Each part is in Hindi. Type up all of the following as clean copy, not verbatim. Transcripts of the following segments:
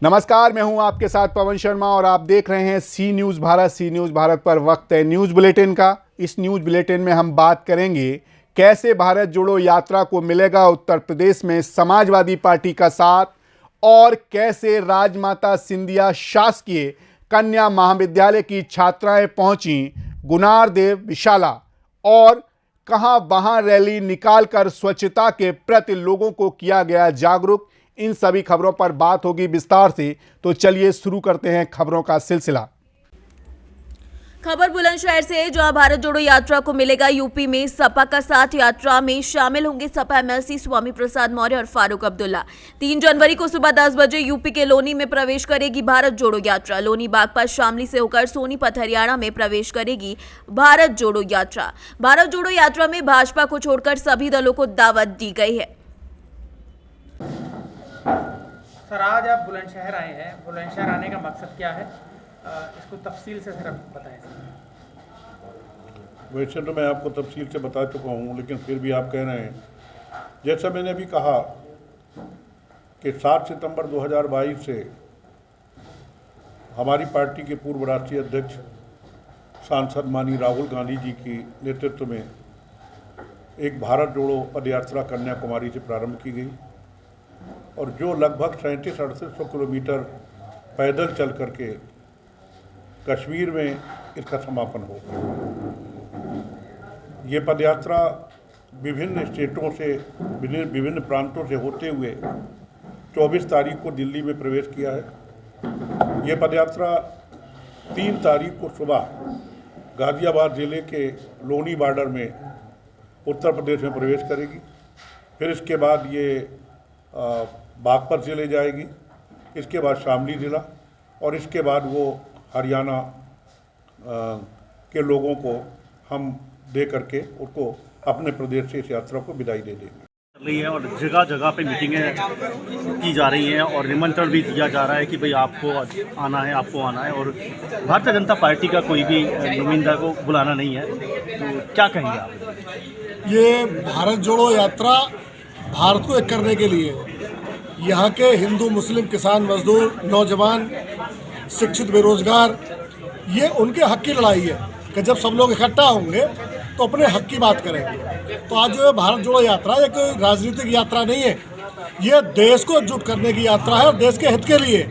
नमस्कार, मैं हूं आपके साथ पवन शर्मा और आप देख रहे हैं सी न्यूज़ भारत। सी न्यूज़ भारत पर वक्त है न्यूज़ बुलेटिन का। इस न्यूज़ बुलेटिन में हम बात करेंगे कैसे भारत जोड़ो यात्रा को मिलेगा उत्तर प्रदेश में समाजवादी पार्टी का साथ और कैसे राजमाता सिंधिया शासकीय कन्या महाविद्यालय की छात्राएं पहुंची गुनारदेव विशाला और कहां वहां रैली निकालकर स्वच्छता के प्रति लोगों को किया गया जागरूक। इन सभी खबरों पर बात होगी विस्तार से, तो चलिए शुरू करते हैं खबरों का सिलसिला। खबर बुलंदशहर से है, जहां भारत जोड़ो यात्रा को मिलेगा यूपी में सपा का साथ। यात्रा में शामिल होंगे सपा एमएलसी स्वामी प्रसाद मौर्य और फारूक अब्दुल्ला। 3 जनवरी को सुबह 10 बजे यूपी के लोनी में प्रवेश करेगी भारत जोड़ो यात्रा। लोनी बागपत शामली से होकर सोनीपत हरियाणा में प्रवेश करेगी भारत जोड़ो यात्रा। भारत जोड़ो यात्रा में भाजपा को छोड़कर सभी दलों को दावत दी गई है। सर, आज आप बुलंदशहर आए हैं। बुलंदशहर आने का मकसद क्या है, इसको तफसील से सर बताएं। वैसे तो मैं आपको तफसील से बता चुका हूँ, लेकिन फिर भी आप कह रहे हैं। जैसा मैंने अभी कहा कि 7 सितंबर 2022 से हमारी पार्टी के पूर्व राष्ट्रीय अध्यक्ष सांसद माननीय राहुल गांधी जी की नेतृत्व में एक भारत जोड़ो पदयात्रा कन्याकुमारी से प्रारंभ की गई और जो लगभग 3700-3800 किलोमीटर पैदल चल करके कश्मीर में इसका समापन होगा। ये पदयात्रा विभिन्न स्टेटों से विभिन्न प्रांतों से होते हुए 24 तारीख को दिल्ली में प्रवेश किया है। ये पदयात्रा 3 तारीख को सुबह गाज़ियाबाद ज़िले के लोनी बॉर्डर में उत्तर प्रदेश में प्रवेश करेगी। फिर इसके बाद ये बागपत ज़िले जाएगी, इसके बाद शामली ज़िला और इसके बाद वो हरियाणा के लोगों को हम दे करके उनको अपने प्रदेश से इस यात्रा को विदाई दे देंगे। रही है और जगह जगह पे मीटिंगें की जा रही हैं और निमंत्रण भी दिया जा रहा है कि भाई आपको आना है, आपको आना है। और भारतीय जनता पार्टी का कोई भी नुमाइंदा को बुलाना नहीं है, तो क्या कहेंगे आप? ये भारत जोड़ो यात्रा भारत को एक करने के लिए यहाँ के हिंदू मुस्लिम किसान मजदूर नौजवान शिक्षित बेरोजगार, ये उनके हक की लड़ाई है कि जब सब लोग इकट्ठा होंगे तो अपने हक की बात करेंगे। तो आज जो भारत जोड़ो यात्रा ये कोई राजनीतिक यात्रा नहीं है, ये देश को एकजुट करने की यात्रा है और देश के हित के लिए।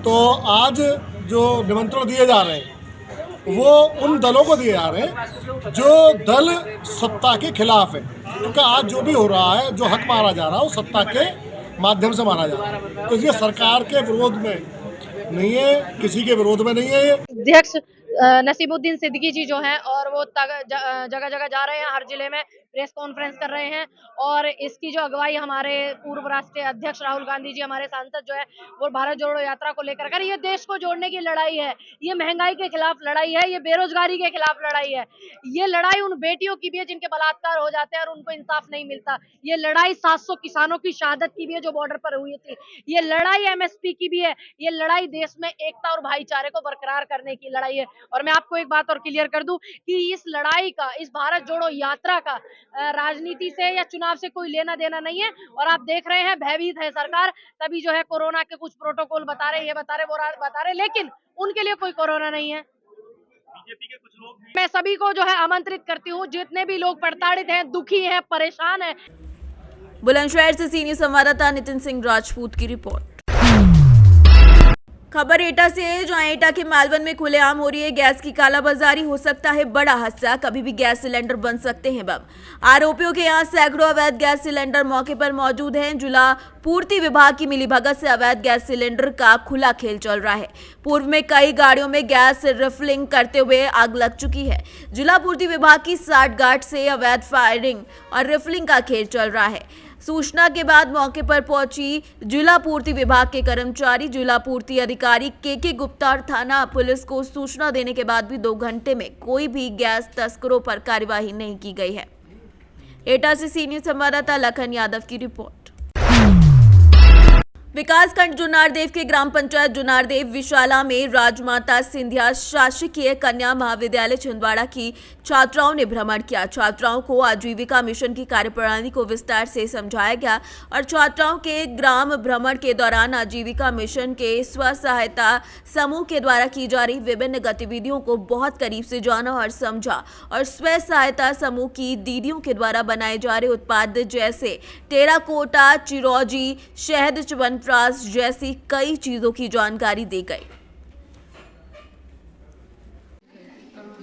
तो आज जो निमंत्रण दिए जा रहे हैं वो उन दलों को दिए जा रहे हैं जो दल सत्ता के खिलाफ है, क्योंकि आज जो भी हो रहा है, जो हक मारा जा रहा है वो सत्ता के माध्यम से मारा जा रहा है। तो ये सरकार के विरोध में नहीं है, किसी के विरोध में नहीं है। ये अध्यक्ष नसीमुद्दीन सिद्दीकी जी जो हैं और वो जगह जगह जा रहे हैं, हर जिले में प्रेस कॉन्फ्रेंस कर रहे हैं और इसकी जो अगुवाई हमारे पूर्व राष्ट्रीय अध्यक्ष राहुल गांधी जी, हमारे सांसद जो है, वो भारत जोड़ो यात्रा को लेकर कर। ये देश को जोड़ने की लड़ाई है, ये महंगाई के खिलाफ लड़ाई है, ये बेरोजगारी के खिलाफ लड़ाई है। ये लड़ाई उन बेटियों की भी है जिनके बलात्कार हो जाते हैं और उनको इंसाफ नहीं मिलता। ये लड़ाई 700 किसानों की शहादत की भी है जो बॉर्डर पर हुई थी। ये लड़ाई एमएसपी की भी है। ये लड़ाई देश में एकता और भाईचारे को बरकरार करने की लड़ाई है। और मैं आपको एक बात और क्लियर कर दूं कि इस लड़ाई का, इस भारत जोड़ो यात्रा का राजनीति से या चुनाव से कोई लेना देना नहीं है। और आप देख रहे हैं भयभीत है सरकार, तभी जो है कोरोना के कुछ प्रोटोकॉल बता रहे, ये बता रहे, वो बता रहे, लेकिन उनके लिए कोई कोरोना नहीं है। बीजेपी के कुछ लोग, मैं सभी को जो है आमंत्रित करती हूँ, जितने भी लोग प्रताड़ित हैं, दुखी हैं, परेशान हैं। बुलंदशहर से सीनियर संवाददाता नितिन सिंह राजपूत की रिपोर्ट। खबर एटा से है, जहां एटा के मालवन में खुलेआम हो रही है गैस की कालाबाजारी। हो सकता है बड़ा हादसा, कभी भी गैस सिलेंडर बन सकते हैं बम। आरोपियों के यहां सैकड़ों अवैध गैस सिलेंडर मौके पर मौजूद हैं। जिला पूर्ति विभाग की मिलीभगत से अवैध गैस सिलेंडर का खुला खेल चल रहा है। पूर्व में कई गाड़ियों में गैस रिफिलिंग करते हुए आग लग चुकी है। जिला पूर्ति विभाग की 60 गार्ड से अवैध फायरिंग और रिफिलिंग का खेल चल रहा है। सूचना के बाद मौके पर पहुंची जिला पूर्ति विभाग के कर्मचारी, जिला पूर्ति अधिकारी के गुप्ता और थाना पुलिस को सूचना देने के बाद भी 2 घंटे में कोई भी गैस तस्करों पर कार्यवाही नहीं की गई है। एटा से सीनियर संवाददाता लखन यादव की रिपोर्ट। विकासखंड जुन्नारदेव के ग्राम पंचायत जुन्नारदेव विशाला में राजमाता सिंधिया शासकीय कन्या महाविद्यालय छिंदवाड़ा की छात्राओं ने भ्रमण किया। छात्राओं को आजीविका मिशन की कार्यप्रणाली को विस्तार से समझाया गया और छात्राओं के ग्राम भ्रमण के दौरान आजीविका मिशन के स्व सहायता समूह के द्वारा की जा रही विभिन्न गतिविधियों को बहुत करीब से जाना और समझा और स्व सहायता समूह की दीदियों के द्वारा बनाए जा रहे उत्पाद जैसे टेराकोटा, चिरौंजी, शहद, च्यवनप्राश जैसी कई चीजों की जानकारी दी गई।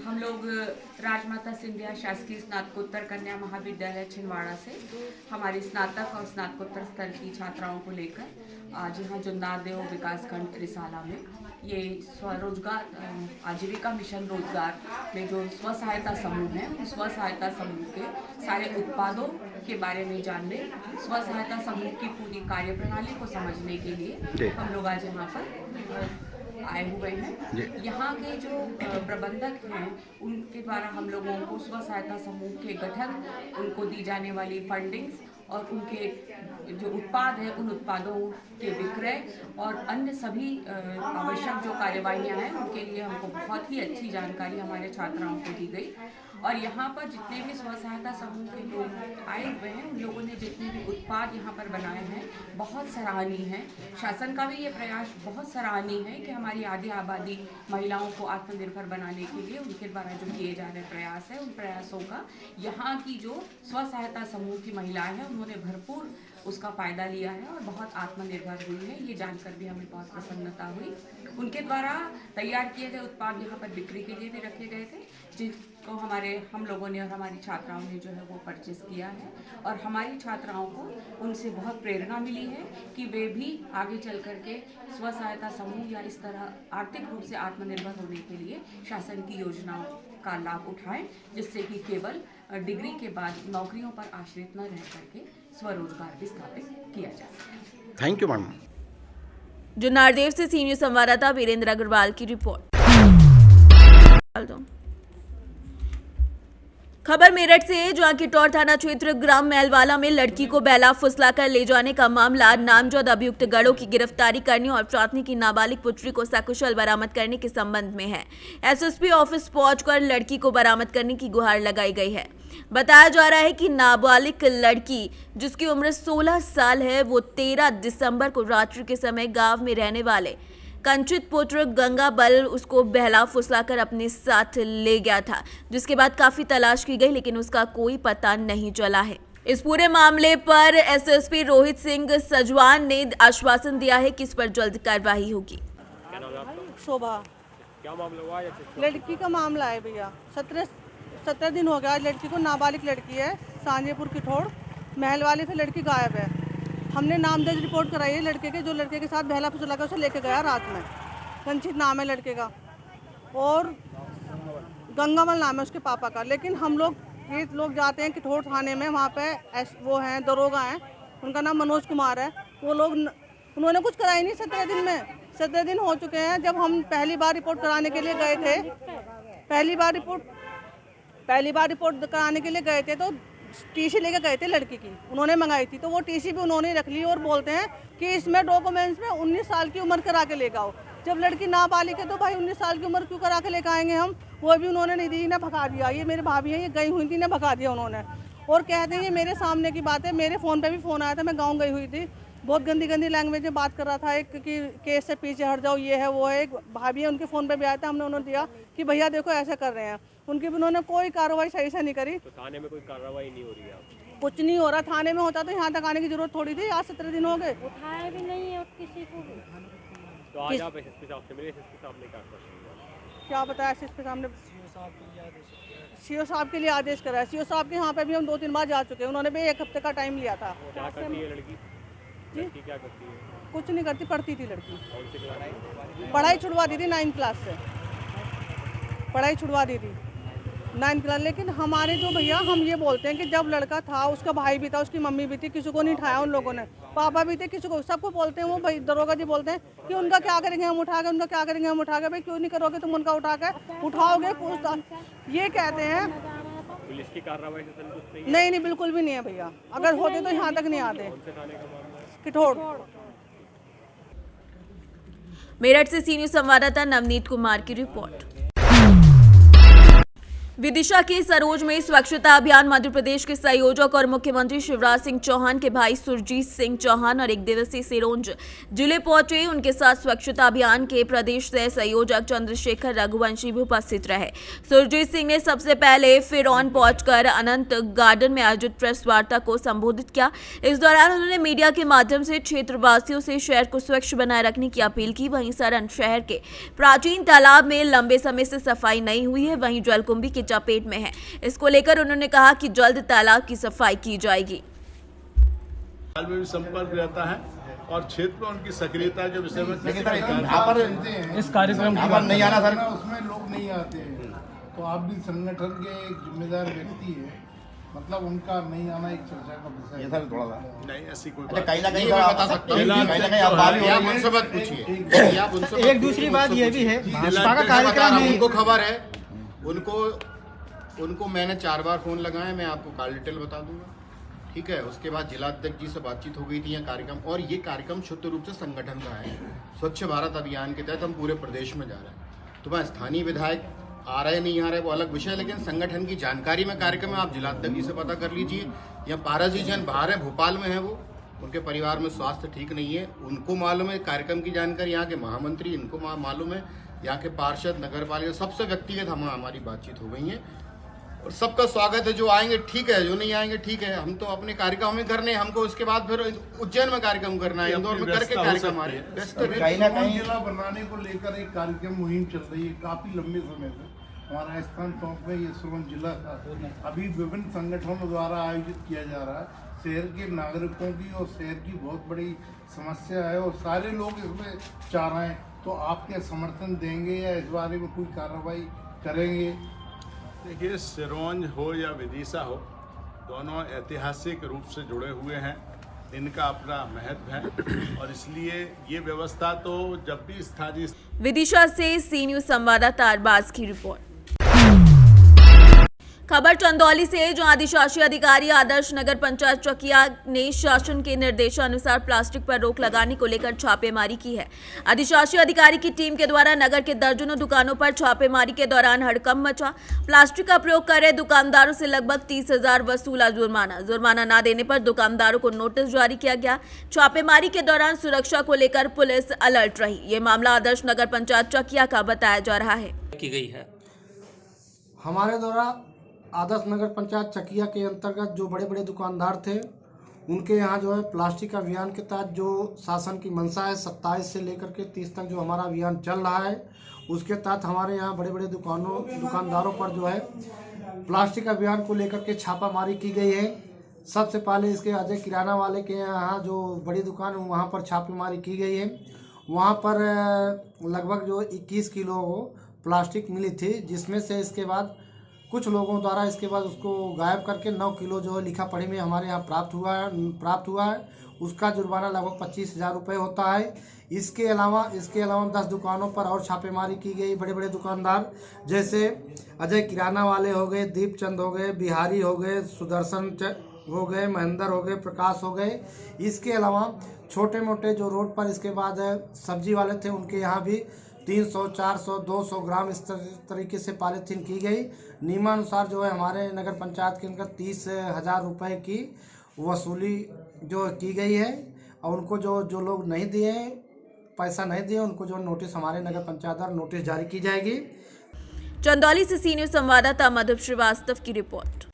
हम लोग राजमाता सिंधिया शासकीय स्नातकोत्तर कन्या महाविद्यालय छिंदवाड़ा से हमारी स्नातक और स्नातकोत्तर स्तर की छात्राओं को लेकर आज यहाँ जुन्नारदेव विकासखंड रिसाला में ये स्वरोजगार आजीविका मिशन रोजगार में जो स्व सहायता समूह है, उस स्व सहायता समूह के सारे उत्पादों के बारे में जानने, स्व सहायता समूह की पूरी कार्यप्रणाली को समझने के लिए हम लोग आज यहाँ पर आए हुए हैं। यहाँ के जो प्रबंधक हैं उनके द्वारा हम लोगों को स्व सहायता समूह के गठन, उनको दी जाने वाली फंडिंग्स और उनके जो उत्पाद है उन उत्पादों के विक्रय और अन्य सभी आवश्यक जो कार्यवाहियाँ हैं उनके लिए हमको बहुत ही अच्छी जानकारी हमारे छात्राओं को दी गई। और यहाँ पर जितने भी स्व सहायता समूह के लोग आए हुए हैं उन लोगों ने जितने भी उत्पाद यहाँ पर बनाए हैं बहुत सराहनीय हैं। शासन का भी ये प्रयास बहुत सराहनीय है कि हमारी आधी आबादी महिलाओं को आत्मनिर्भर बनाने के लिए उनके द्वारा जो किए जा रहे प्रयास है उन प्रयासों का यहाँ की जो स्व सहायता समूह की महिलाएं हैं उन्होंने भरपूर उसका फ़ायदा लिया है और बहुत आत्मनिर्भर हुई है। ये जानकर भी हमें बहुत प्रसन्नता हुई। उनके द्वारा तैयार किए गए उत्पाद यहाँ पर बिक्री के लिए भी रखे गए थे, जिनको हम लोगों ने और हमारी छात्राओं ने जो है वो परचेस किया है और हमारी छात्राओं को उनसे बहुत प्रेरणा मिली है कि वे भी आगे चल कर के स्व सहायता समूह या इस तरह आर्थिक रूप से आत्मनिर्भर होने के लिए शासन की योजनाओं का लाभ उठाएं, जिससे कि केवल डिग्री के बाद नौकरियों पर आश्रित न रह करके स्वरोजगार भी स्थापित किया जा सके। Thank you ma'am. जुन्नारदेव से सी न्यूज़ संवाददाता वीरेंद्र अग्रवाल की रिपोर्ट। खबर मेरठ से, जहां किटौर थाना क्षेत्र ग्राम महलवाला में लड़की को बहला फुसलाकर ले जाने का मामला नामजद अभियुक्त गढ़ों की गिरफ्तारी करने और प्राथमिक की नाबालिग पुत्री को सकुशल बरामद करने के संबंध में है। एसएसपी ऑफिस पहुंचकर लड़की को बरामद करने की गुहार लगाई गई है। बताया जा रहा है कि नाबालिग लड़की, जिसकी उम्र 16 साल है, वो 13 दिसंबर को रात्रि के समय गांव में रहने वाले कंचित पुत्र गंगा बल उसको बहला फुसलाकर अपने साथ ले गया था, जिसके बाद काफी तलाश की गई लेकिन उसका कोई पता नहीं चला है। इस पूरे मामले पर एसएसपी रोहित सिंह सजवान ने आश्वासन दिया है कि इस पर जल्द कार्रवाई होगी। शोभा, क्या मामला हुआ? लड़की का मामला है भैया। 17 दिन हो गया लड़की को, नाबालिग लड़की है, सांजेपुर किठौड़ महलवाले से लड़की गायब है। हमने नामदर्ज रिपोर्ट कराई है लड़के के, जो लड़के के साथ बहला फुसला कर उसे लेके गया रात में। कंचित नाम है लड़के का और गंगामल नाम है उसके पापा का। लेकिन हम लोग ये लोग जाते हैं किठौड़ थाने में, वहाँ पे वो हैं दरोगा हैं, उनका नाम मनोज कुमार है। वो लोग उन्होंने कुछ कराई नहीं 17 दिन में। 17 दिन हो चुके हैं। जब हम पहली बार रिपोर्ट कराने के लिए गए थे, पहली बार रिपोर्ट कराने के लिए गए थे तो टीसी लेके गए थे लड़की की, उन्होंने मंगाई थी, तो वो टीसी भी उन्होंने रख ली और बोलते हैं कि इसमें डॉक्यूमेंट्स में 19 साल की उम्र करा के लेकर आओ। जब लड़की नाबालिग है तो भाई 19 साल की उम्र क्यों करा के लेकर आएंगे हम? वो भी उन्होंने नहीं दी, ने भगा दिया। ये मेरे भाभी हैं, ये गई हुई थी, ने भगा दिया उन्होंने। और कहते हैं ये मेरे सामने की बात है, मेरे फ़ोन पर भी फ़ोन आया था, मैं गाँव गई हुई थी, बहुत गंदी लैंग्वेज में बात कर रहा था, एक कि केस से पीछे हट जाओ, ये है वो है। एक भाभी है, उनके फ़ोन पे भी आया था, हमने उन्होंने दिया कि भैया देखो ऐसा कर रहे हैं। उनकी भी उन्होंने कोई कार्रवाई सही से नहीं करी। तो थाने में कोई कार्रवाई नहीं हो रही है? कुछ नहीं हो रहा। थाने में होता तो यहाँ तक आने की जरूरत थोड़ी थी। आज 17 दिन हो गए, उठाया भी नहीं है किसी को भी। तो आज आप एसएसपी साहब से मिले, एसएसपी साहब ने क्या बताया? एसएसपी साहब ने सीओ साहब के लिए आदेश करा है। सीओ साहब के यहाँ पे भी हम 2-3 बार जा चुके हैं, उन्होंने भी 1 हफ्ते का टाइम लिया था। क्या करती है लड़की? जी क्या करती है? कुछ नहीं करती, पढ़ती थी लड़की, पढ़ाई छुड़वा दी थी 9th क्लास से, पढ़ाई छुड़वा दी थी 9th क्लास। लेकिन हमारे जो भैया, हम ये बोलते हैं कि जब लड़का था, उसका भाई भी था, उसकी मम्मी भी थी, किसी को नहीं उठाया उन लोगों ने, पापा भी थे, किसी को, सबको बोलते हैं वो भाई दरोगा जी बोलते हैं कि उनका क्या करेंगे हम उठा के, उनका क्या करेंगे हम उठा के। भाई क्यों नहीं करोगे तुम उनका उठा के? उठाओगे, पूछताछ ये कहते हैं। पुलिस की कार्रवाई से संतुष्ट नहीं, बिल्कुल भी नहीं है भैया। अगर होते तो यहाँ तक नहीं आते। किठौड़ मेरठ से सी न्यूज संवाददाता नवनीत कुमार की रिपोर्ट। विदिशा के सरोज में स्वच्छता अभियान मध्य प्रदेश के संयोजक और मुख्यमंत्री शिवराज सिंह चौहान के भाई सुरजीत सिंह चौहान और एक दिवसीय सिरोंज जिले पहुंचे। उनके साथ स्वच्छता अभियान के प्रदेश से संयोजक चंद्रशेखर रघुवंशी भी उपस्थित रहे। सुरजीत सिंह ने सबसे पहले फिरौन पहुंचकर अनंत गार्डन में आयोजित प्रेस वार्ता को संबोधित किया। इस दौरान उन्होंने मीडिया के माध्यम से क्षेत्रवासियों से शहर को स्वच्छ बनाए रखने की अपील की। वहीं सरन शहर के प्राचीन तालाब में लंबे समय से सफाई नहीं हुई है, वहीं जलकुंभी की चपेट में है। इसको लेकर उन्होंने कहा कि जल्द तालाब की सफाई की जाएगी। में भी संपर्क रहता है और क्षेत्र में उनकी सक्रियता के विषय में इस कार्यक्रम नहीं आना सर, उसमें लोग नहीं आते हैं, तो आप भी संगठन के एक जिम्मेदार व्यक्ति है, मतलब उनका नहीं आना एक चर्चा का विषय है। सर थोड़ा सा नहीं ऐसी कोई बात कहीं ना कहीं बता सकते हैं, आप उनसे मत पूछिए। एक दूसरी बात ये भी है, उनको खबर है, उनको मैंने 4 बार फोन लगाया, मैं आपको कॉल डिटेल बता दूंगा, ठीक है। उसके बाद जिलाध्यक्ष जी से बातचीत हो गई थी, यह कार्यक्रम, और ये कार्यक्रम शुद्ध रूप से संगठन का है। स्वच्छ भारत अभियान के तहत हम पूरे प्रदेश में जा रहे हैं। तो मैं स्थानीय विधायक आ रहे नहीं आ रहे वो अलग विषय है, लेकिन संगठन की जानकारी में कार्यक्रम है। आप जिलाध्यक्ष जी से पता कर लीजिए, या पारस जी जन बाहर है, भोपाल में है, वो उनके परिवार में स्वास्थ्य ठीक नहीं है, उनको मालूम है कार्यक्रम की जानकारी। यहाँ के महामंत्री इनको मालूम है, यहाँ के पार्षद, नगर पालिका, सबसे व्यक्तिगत हमारी बातचीत हो गई है और सबका स्वागत है। जो आएंगे ठीक है, जो नहीं आएंगे ठीक है। हम तो अपने कार्यक्रम में करने, हमको उसके बाद फिर उज्जैन में कार्यक्रम करना है, इंदौर में करके कार्यक्रम हमारे कहीं ना कहीं जिला बनाने को लेकर एक कार्यक्रम मुहिम चल रही है काफी लंबे समय से। हमारा राजस्थान टॉप में ये सुरन जिला था, अभी विभिन्न संगठनों द्वारा आयोजित किया जा रहा है। शहर के नागरिकों की और शहर की बहुत बड़ी समस्या है और सारे लोग इसमें चाह रहे हैं, तो आप क्या समर्थन देंगे या इस बारे में कोई कार्रवाई करेंगे? देखिए, सिरोंज हो या विदिशा हो, दोनों ऐतिहासिक रूप से जुड़े हुए हैं, इनका अपना महत्व है और इसलिए ये व्यवस्था तो जब भी स्थानीय। विदिशा से सी न्यूज संवाददाता अरबाज की रिपोर्ट। खबर चंदौली से, जो अधिशासी अधिकारी आदर्श नगर पंचायत चकिया ने शासन के निर्देशानुसार प्लास्टिक पर रोक लगाने को लेकर छापेमारी की है। अधिशासी अधिकारी की टीम के द्वारा नगर के दर्जनों दुकानों पर छापेमारी के दौरान हड़कंप मचा। प्लास्टिक का प्रयोग कर रहे दुकानदारों से लगभग 30,000 वसूला जुर्माना न देने पर दुकानदारों को नोटिस जारी किया गया। छापेमारी के दौरान सुरक्षा को लेकर पुलिस अलर्ट रही। ये मामला आदर्श नगर पंचायत चकिया का बताया जा रहा है। की गई है हमारे द्वारा आदर्श नगर पंचायत चकिया के अंतर्गत जो बड़े बड़े दुकानदार थे, उनके यहाँ जो है प्लास्टिक अभियान के तहत जो शासन की मंशा है 27 से लेकर के 30 तक जो हमारा अभियान चल रहा है, उसके तहत हमारे यहाँ बड़े बड़े दुकानदारों पर जो है प्लास्टिक अभियान को लेकर के छापामारी की गई है। सबसे पहले इसके अजय किराना वाले के यहाँ जो बड़ी दुकान है वहाँ पर छापेमारी की गई है। वहाँ पर लगभग जो 21 किलो प्लास्टिक मिली थी, जिसमें से इसके बाद कुछ लोगों द्वारा इसके बाद उसको गायब करके 9 किलो जो है लिखा पढ़ी में हमारे यहाँ प्राप्त हुआ है। उसका जुर्माना लगभग 25,000 रुपये होता है। इसके अलावा 10 दुकानों पर और छापेमारी की गई। बड़े बड़े दुकानदार जैसे अजय किराना वाले हो गए, दीपचंद हो गए, बिहारी हो गए, सुदर्शन हो गए, महेंद्र हो गए, प्रकाश हो गए। इसके अलावा छोटे मोटे जो रोड पर इसके बाद सब्जी वाले थे, उनके यहाँ भी 300, 400, 200 ग्राम इस तरीके से पॉलीथीन की गई। नियमानुसार जो है हमारे नगर पंचायत के अंदर 30,000 रुपये की वसूली जो की गई है और उनको जो लोग नहीं दिए, पैसा नहीं दिए, उनको जो नोटिस हमारे नगर पंचायत द्वारा नोटिस जारी की जाएगी। चंदौली से सी न्यूज संवाददाता मधुर श्रीवास्तव की रिपोर्ट।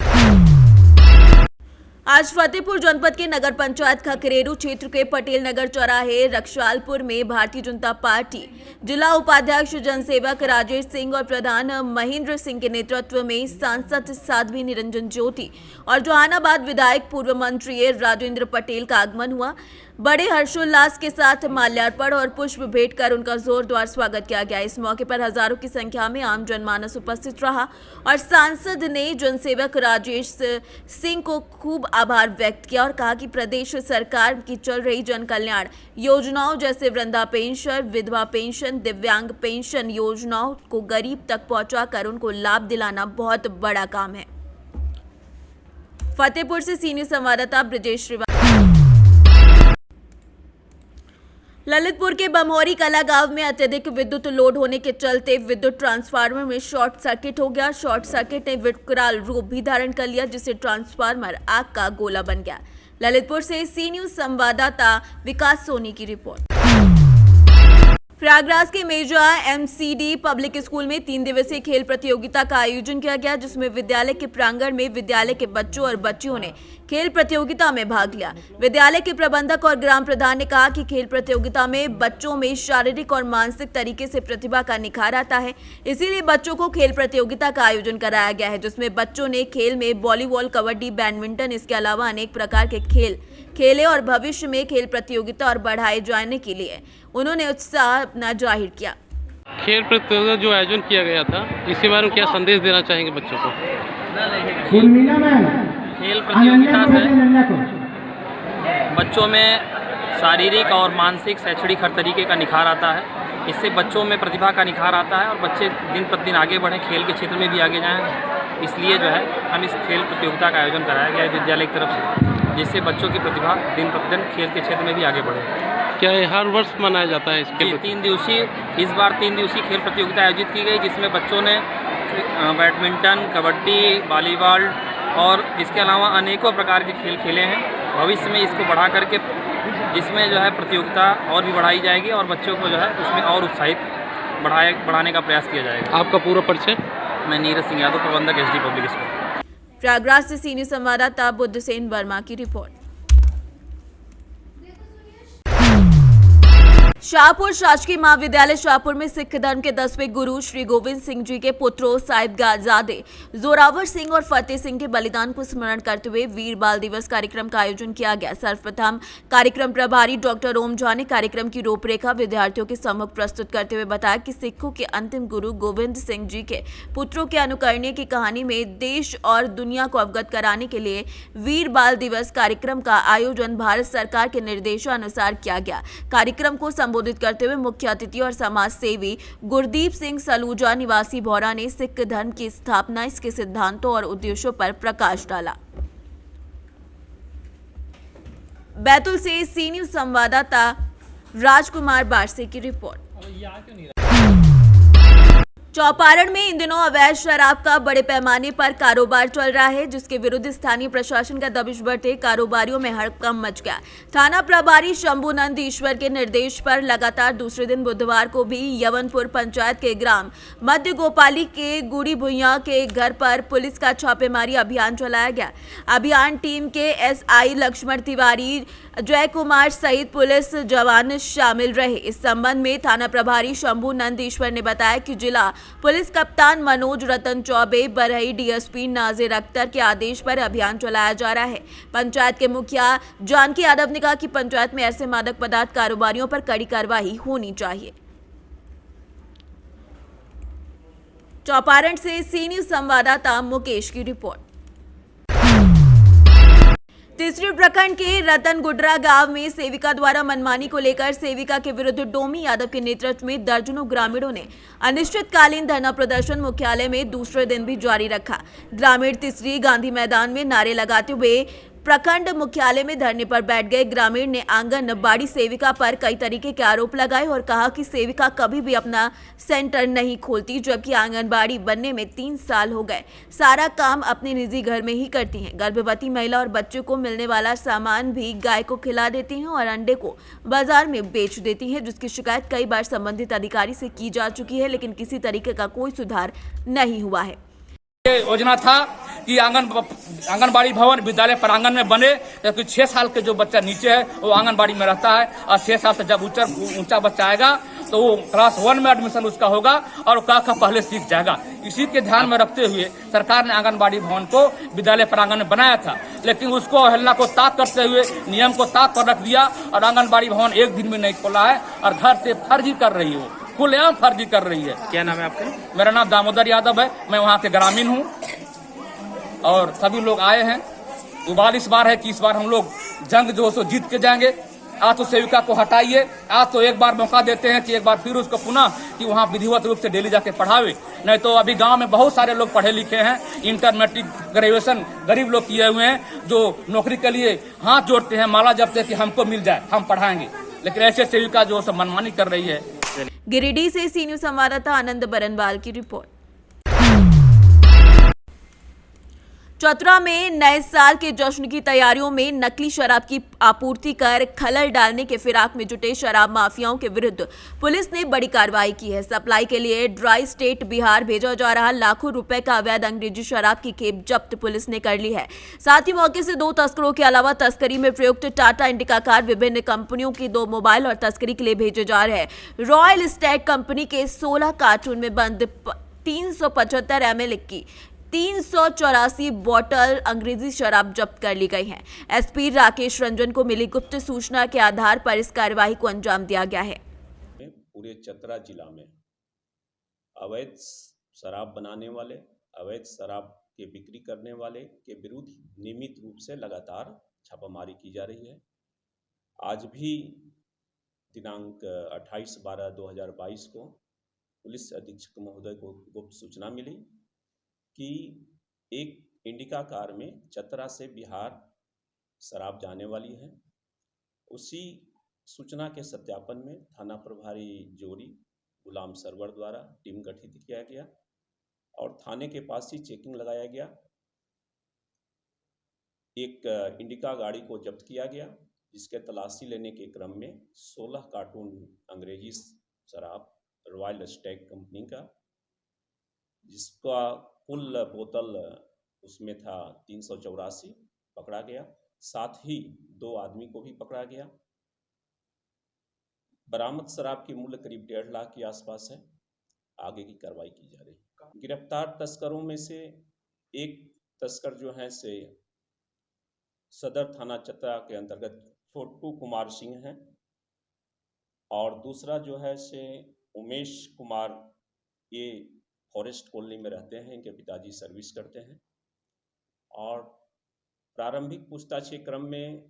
आज फतेहपुर जनपद के नगर पंचायत खकरेरू क्षेत्र के पटेल नगर चौराहे रक्षालपुर में भारतीय जनता पार्टी जिला उपाध्यक्ष जनसेवक राजेश सिंह और प्रधान महेंद्र सिंह के नेतृत्व में सांसद साध्वी निरंजन ज्योति और जहानाबाद विधायक पूर्व मंत्री राजेंद्र पटेल का आगमन हुआ। बड़े हर्षोल्लास के साथ माल्यार्पण और पुष्प भेंट कर उनका जोरदार स्वागत किया गया। इस मौके पर हजारों की संख्या में आम जनमानस उपस्थित रहा और सांसद ने जनसेवक राजेश सिंह को खूब आभार व्यक्त किया और कहा कि प्रदेश सरकार की चल रही जन कल्याण योजनाओं जैसे वृद्धा पेंशन, विधवा पेंशन, दिव्यांग पेंशन योजनाओं को गरीब तक पहुंचाकर उनको लाभ दिलाना बहुत बड़ा काम है। फतेहपुर से सी न्यूज संवाददाता ब्रजेश श्रीवास्तव। ललितपुर के बमौरी कला गांव में अत्यधिक विद्युत लोड होने के चलते विद्युत ट्रांसफार्मर में शॉर्ट सर्किट हो गया। शॉर्ट सर्किट ने विकराल रूप भी धारण कर लिया, जिससे ट्रांसफार्मर आग का गोला बन गया। ललितपुर से सी न्यूज संवाददाता विकास सोनी की रिपोर्ट। प्रयागराज के मेजा एमसीडी पब्लिक स्कूल में 3 दिवसीय खेल प्रतियोगिता का आयोजन किया गया, जिसमें विद्यालय के प्रांगण में विद्यालय के बच्चों और बच्चियों ने खेल प्रतियोगिता में भाग लिया। विद्यालय के प्रबंधक और ग्राम प्रधान ने कहा कि खेल प्रतियोगिता में बच्चों में शारीरिक और मानसिक तरीके से प्रतिभा का निखार आता है, इसीलिए बच्चों को खेल प्रतियोगिता का आयोजन कराया गया है, जिसमें बच्चों ने खेल में वॉलीबॉल, कबड्डी, बैडमिंटन, इसके अलावा अनेक प्रकार के खेल खेले और भविष्य में खेल प्रतियोगिता और बढ़ाए जाने के लिए उन्होंने उत्साह अपना जाहिर किया। खेल प्रतियोगिता जो आयोजन किया गया था, इसके बारे में क्या संदेश देना चाहेंगे बच्चों को? खेल प्रतियोगिता से बच्चों में शारीरिक और मानसिक, शैक्षणिक हर तरीके का निखार आता है। इससे बच्चों में प्रतिभा का निखार आता है और बच्चे दिन प्रतिदिन आगे बढ़ें, खेल के क्षेत्र में भी आगे जाएं। इसलिए जो है हम इस खेल प्रतियोगिता का आयोजन कराया गया है विद्यालय की तरफ से, जिससे बच्चों की प्रतिभा दिन प्रतिदिन खेल के क्षेत्र में भी आगे बढ़े। क्या ये हर वर्ष मनाया जाता है इसके? इस बार 3 दिवसीय खेल प्रतियोगिता आयोजित की गई, जिसमें बच्चों ने बैडमिंटन, कबड्डी, वॉलीबॉल और इसके अलावा अनेकों प्रकार के खेल खेले हैं। भविष्य में इसको बढ़ा करके इसमें जो है प्रतियोगिता और भी बढ़ाई जाएगी और बच्चों को जो है इसमें और उत्साहित बढ़ाने का प्रयास किया जाएगा। आपका पूरा परिचय? मैं नीरज सिंह यादव, प्रबंधक एसडी पब्लिक स्कूल। प्रयागराज से सीनियर संवाददाता बुद्धसेन वर्मा की रिपोर्ट। शाहपुर शासकीय महाविद्यालय शाहपुर में सिख धर्म के 10वें गुरु श्री गोविंद सिंह जी के पुत्रों साहिबजादे जोरावर सिंह और फतेह सिंह के बलिदान को स्मरण करते हुए वीर बाल दिवस कार्यक्रम का आयोजन किया गया। सर्वप्रथम कार्यक्रम प्रभारी डॉक्टर ओम झा ने कार्यक्रम की रूपरेखा विद्यार्थियों के सम्मुख प्रस्तुत करते हुए बताया कि सिखों के अंतिम गुरु गोविंद सिंह जी के पुत्रों के अनुकरणीय की कहानी में देश और दुनिया को अवगत कराने के लिए वीर बाल दिवस कार्यक्रम का आयोजन भारत सरकार के निर्देशानुसार किया गया। कार्यक्रम को संबोधित करते हुए मुख्य अतिथि और समाज सेवी गुरदीप सिंह सलूजा निवासी भौरा ने सिख धर्म की स्थापना, इसके सिद्धांतों और उद्देश्यों पर प्रकाश डाला। बैतूल से सी न्यूज संवाददाता राजकुमार बारसे की रिपोर्ट। चौपारण में इन दिनों अवैध शराब का बड़े पैमाने पर कारोबार चल रहा है, जिसके विरुद्ध स्थानीय प्रशासन का दबिश बढ़ते कारोबारियों में हड़कंप मच गया। थाना प्रभारी शंभुनंद ईश्वर के निर्देश पर लगातार दूसरे दिन बुधवार को भी यवनपुर पंचायत के ग्राम मध्य गोपाली के गुड़ी भुइया के घर पर पुलिस का छापेमारी अभियान चलाया गया। अभियान टीम के एसआई लक्ष्मण तिवारी, जय कुमार सहित पुलिस जवान शामिल रहे। इस संबंध में थाना प्रभारी शंभुनंद ईश्वर ने बताया कि जिला पुलिस कप्तान मनोज रतन चौबे, बरही डीएसपी नाजिर अख्तर के आदेश पर अभियान चलाया जा रहा है। पंचायत के मुखिया जानकी यादव ने कहा कि पंचायत में ऐसे मादक पदार्थ कारोबारियों पर कड़ी कार्रवाई होनी चाहिए। चौपारण से सी न्यूज संवाददाता मुकेश की रिपोर्ट। तीसरी प्रखंड के रतनगुडरा गांव में सेविका द्वारा मनमानी को लेकर सेविका के विरुद्ध डोमी यादव के नेतृत्व में दर्जनों ग्रामीणों ने अनिश्चितकालीन धरना प्रदर्शन मुख्यालय में दूसरे दिन भी जारी रखा। ग्रामीण तीसरी गांधी मैदान में नारे लगाते हुए प्रखंड मुख्यालय में धरने पर बैठ गए। ग्रामीण ने आंगनबाड़ी सेविका पर कई तरीके के आरोप लगाए और कहा कि सेविका कभी भी अपना सेंटर नहीं खोलती, जबकि आंगनबाड़ी बनने में 3 साल हो गए। सारा काम अपने निजी घर में ही करती हैं। गर्भवती महिला और बच्चे को मिलने वाला सामान भी गाय को खिला देती हैं और अंडे को बाजार में बेच देती हैं, जिसकी शिकायत कई बार संबंधित अधिकारी से की जा चुकी है, लेकिन किसी तरीके का कोई सुधार नहीं हुआ है। योजना था कि आंगनबाड़ी भवन विद्यालय प्रांगण में बने, क्योंकि 6 साल के जो बच्चा नीचे है वो आंगनबाड़ी में रहता है और 6 साल से जब ऊंचा बच्चा आएगा तो वो क्लास 1 में एडमिशन उसका होगा और का पहले सीख जाएगा। इसी के ध्यान में रखते हुए सरकार ने आंगनबाड़ी भवन को विद्यालय प्रांगण में बनाया था, लेकिन उसको अवहेलना को ताक करते हुए नियम को ताक पर रख दिया और आंगनबाड़ी भवन 1 दिन में नहीं खोला है और घर से फर्जी कर रही है, खुलेआम फर्जी कर रही है। क्या नाम है आपका? मेरा नाम दामोदर यादव है, मैं वहाँ के ग्रामीण हूँ और सभी लोग आए हैं। उबाल इस बार है कि इस बार हम लोग जंग जो सो जीत के जाएंगे। आज तो सेविका को हटाइए, आज तो एक बार मौका देते हैं कि एक बार फिर उसको पुनः कि वहाँ विधिवत रूप से डेली जाके पढ़ावे, नहीं तो अभी गांव में बहुत सारे लोग पढ़े लिखे हैं, इंटर मैट्रिक ग्रेजुएशन गरीब लोग किए हुए हैं, जो नौकरी के लिए हाथ जोड़ते हैं, माला जपते हैं कि हमको मिल जाए, हम पढ़ाएंगे। लेकिन ऐसे सेविका जो सब मनमानी कर रही है। गिरिडीह से सी न्यूज संवाददाता आनंद बरनवाल की रिपोर्ट। चतरा में नए साल के जश्न की तैयारियों में नकली शराब की आपूर्ति कर खलल डालने के फिराक में जुटे शराब माफियाओं के विरुद्ध पुलिस ने बड़ी कार्रवाई की है। सप्लाई के लिए ड्राई स्टेट बिहार भेजा जा रहा लाखों रुपए का अवैध अंग्रेजी शराब की खेप जब्त पुलिस ने कर ली है। साथ ही मौके से 2 तस्करों के अलावा तस्करी में प्रयुक्त टाटा इंडिका कार, विभिन्न कंपनियों की 2 मोबाइल और तस्करी के लिए भेजे जा रहे हैं। रॉयल स्टैग कंपनी के 16 कार्टून में बंद 375 ml की 384 बोतल अंग्रेजी शराब जब्त कर ली गई है। एसपी राकेश रंजन को मिली गुप्त सूचना के आधार पर इस कार्यवाही को अंजाम दिया गया है। पूरे चतरा जिला में अवैध शराब बनाने वाले, अवैध शराब के बिक्री करने वाले के विरुद्ध नियमित रूप से लगातार छापामारी की जा रही है। आज भी दिनांक 28/12/2022 को पुलिस अधीक्षक महोदय को गुप्त सूचना मिली कि एक इंडिका कार में चतरा से बिहार शराब जाने वाली है। उसी सूचना के सत्यापन में थाना प्रभारी जोरी गुलाम सरवर द्वारा टीम गठित किया गया और थाने के पास ही चेकिंग लगाया गया। एक इंडिका गाड़ी को जब्त किया गया, जिसके तलाशी लेने के क्रम में 16 कार्टून अंग्रेजी शराब रॉयल स्टैग कंपनी का, जिसका कुल बोतल उसमें था 384 पकड़ा गया। साथ ही 2 आदमी को भी पकड़ा गया। बरामद शराब की मूल्य करीब 1.5 लाख के आसपास है। आगे की कार्रवाई की जा रही है। गिरफ्तार तस्करों में से एक तस्कर जो है से सदर थाना चतरा के अंतर्गत छोटू कुमार सिंह हैं और दूसरा जो है से उमेश कुमार, ये फॉरेस्ट कॉलोनी में रहते हैं। इनके पिताजी सर्विस करते हैं और प्रारंभिक पूछताछ के क्रम में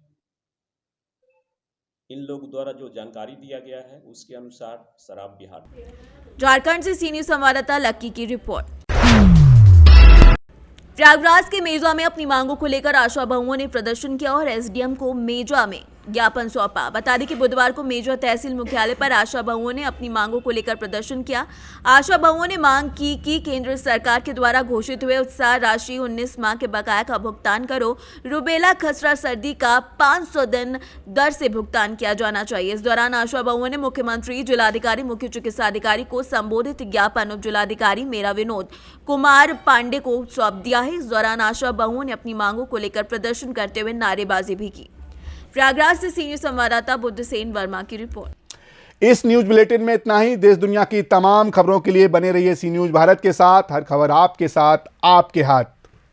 इन लोग द्वारा जो जानकारी दिया गया है उसके अनुसार शराब बिहार। झारखंड से सी न्यूज संवाददाता लक्की की रिपोर्ट। प्रयागराज के मेजा में अपनी मांगों को लेकर आशा बहुओं ने प्रदर्शन किया और एसडीएम को मेजा में ज्ञापन सौंपा। बता दें कि बुधवार को मेजा तहसील मुख्यालय पर आशा बहुओं ने अपनी मांगों को लेकर प्रदर्शन किया। आशा बहुओं ने मांग की कि केंद्र सरकार के द्वारा घोषित हुए उत्साह राशि 19 माह के बकाया का भुगतान करो। रुबेला, खसरा, सर्दी का 500 दिन दर से भुगतान किया जाना चाहिए। इस दौरान आशा बहुओं ने मुख्यमंत्री, जिलाधिकारी, मुख्य चिकित्साधिकारी को संबोधित ज्ञापन उप जिलाधिकारी मेरा विनोद कुमार पांडे को सौंप दिया है। इस दौरान आशा बहुओं ने अपनी मांगों को लेकर प्रदर्शन करते हुए नारेबाजी भी की। प्रयागराज से सी न्यूज संवाददाता बुद्धसेन वर्मा की रिपोर्ट। इस न्यूज बुलेटिन में इतना ही। देश दुनिया की तमाम खबरों के लिए बने रहिए सी न्यूज भारत के साथ। हर खबर आपके साथ, आपके हाथ।